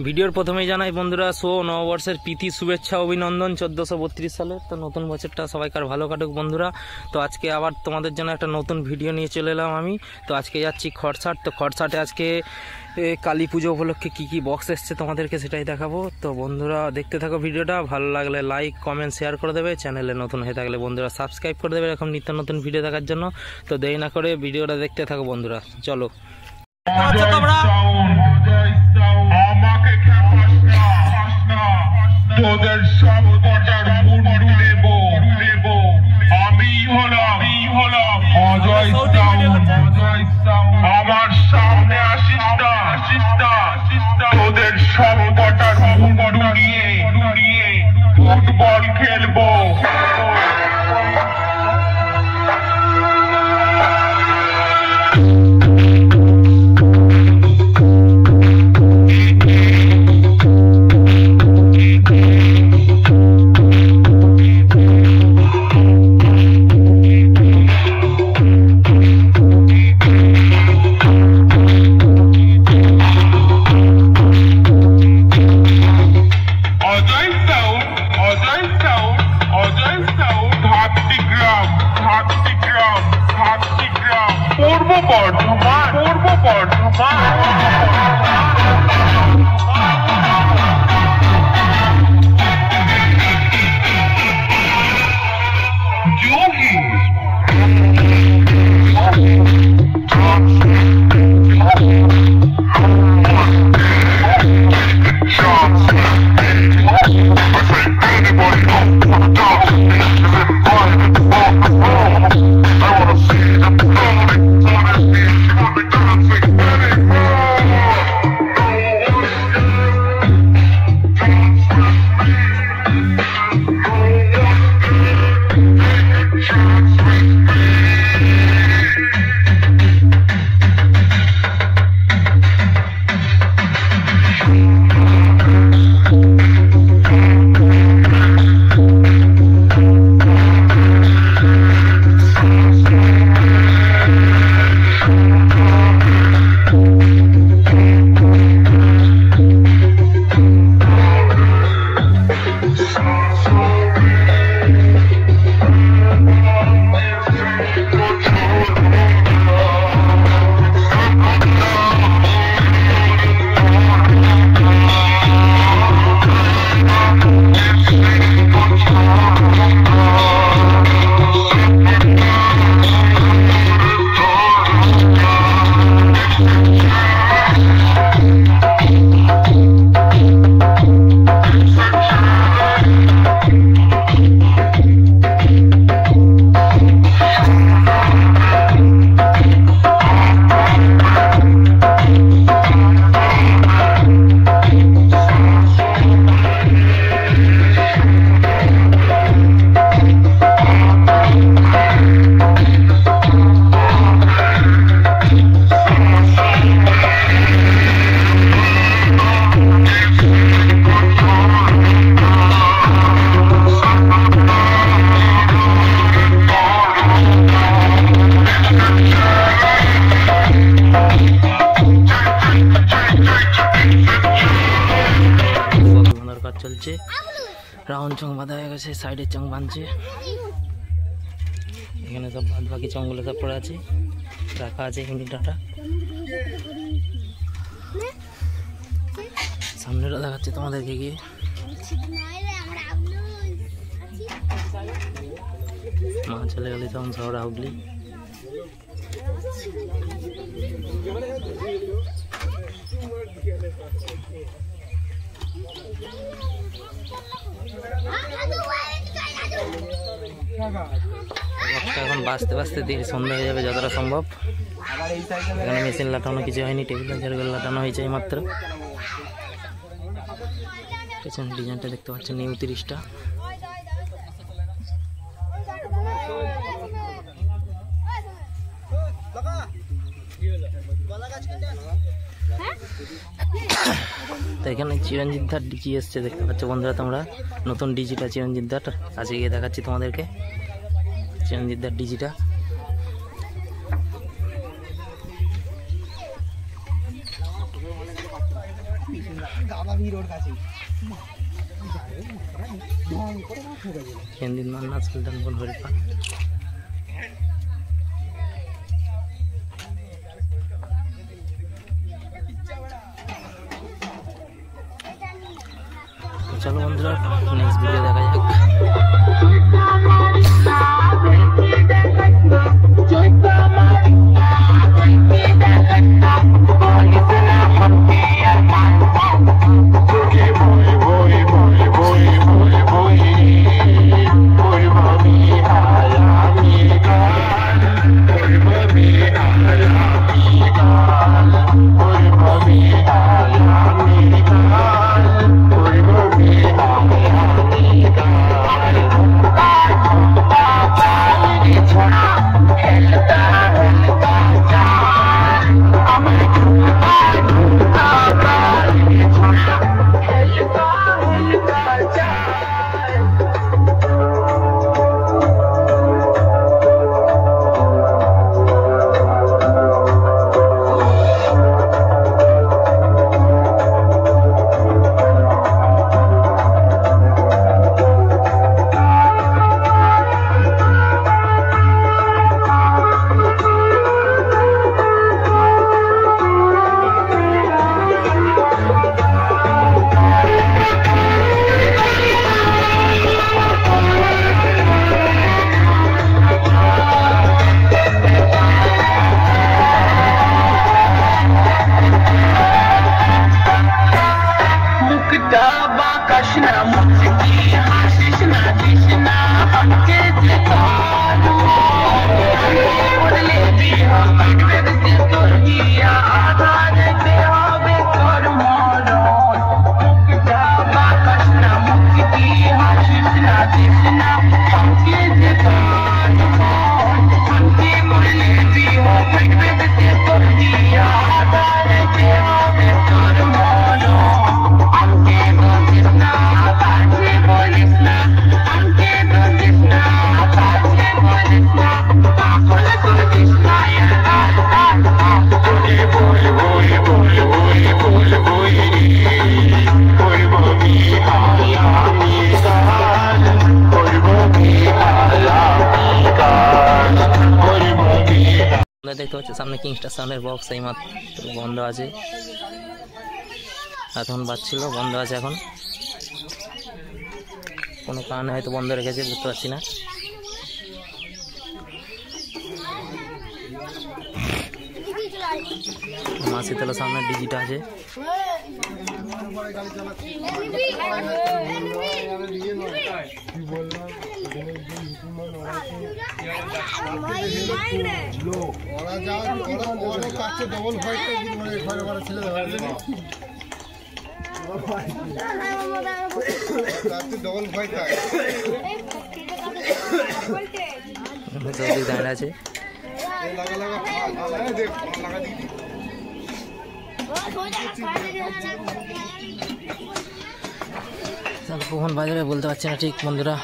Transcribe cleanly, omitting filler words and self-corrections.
ভিডিওর প্রথমেই জানাই বন্ধুরা নববর্ষের প্রীতি শুভেচ্ছা অভিনন্দন 1432 সালের। তো নতুন বছরটা সবাইকার ভালো কাটুক বন্ধুরা। তো আজকে আবার তোমাদের জন্য একটা নতুন ভিডিও নিয়ে চলে এলাম আমি। তো আজকে যাচ্ছি খড়সাট। তো খড়সাটে আজকে কালী পুজো উপলক্ষে কী কী বক্স এসছে তোমাদেরকে সেটাই দেখাবো। তো বন্ধুরা দেখতে থাকো ভিডিওটা, ভালো লাগলে লাইক কমেন্ট শেয়ার করে দেবে, চ্যানেলে নতুন হয়ে থাকলে বন্ধুরা সাবস্ক্রাইব করে দেবে এরকম নিত্য নতুন ভিডিও দেখার জন্য। তো দেরি না করে ভিডিওটা দেখতে থাকো বন্ধুরা, চলো। তোদের সব কটার মুন্ডু নেব আমি হলাম অজয় সাউন্ড। আমার সামনে আসিস না তোদের সব কটার মুন্ডু নিয়ে ফুটবল খেলবো। পূর্ব বর্ধমান যোগী চলছে, রাউন্ড চং বাঁধা হয়ে গেছে, সাইডের চং বাঁধছে। এখানে সব বাদ বাকি চংগুলো সব পড়ে আছে, রাখা আছে ইউনিটাটা। সামনেটা দেখাচ্ছে তোমাদেরকে গিয়ে। মা চলে গেলে তখন শহর আউটলি। এখন বাঁচতে বাঁচতে সন্ধ্যা হয়ে যাবে যতটা সম্ভব। এখানে মেশিন লাটানো কিছু হয়নি, টেবিল চেয়ারগুলো লাটানো হয়েছে এই মাত্র। পেছনে ডিজাইনটা দেখতে পাচ্ছেন নিউ 30টা। তো এখানে চিরঞ্জিত দার ডিজি এসছে দেখতে পাচ্ছ বন্ধুরা তোমরা, নতুন ডিজিটা চিরঞ্জিত দার। কাছে গিয়ে দেখাচ্ছি তোমাদেরকে চিরঞ্জিত দার ডিজিটা। কেন্দ্রিত মান্না সুলতানপুর হরিপাল। চলো বন্ধুরা নেক্সট ভিডিও দেখা যাক। দেখতে পাচ্ছ সামনে কিংস্টার সাউন্ডের বক্স এই মাত্র বন্ধ আছে, এখন বাজছিল, বন্ধ আছে এখন, কোনো কারণে হয়তো বন্ধ রেখেছে, বুঝতে পারছি না। মা শীতলা সামনে ডিজিটা আছে। দাঁড়িয়ে আছে কখন বাজারে বলতে পারছি না ঠিক বন্ধুরা।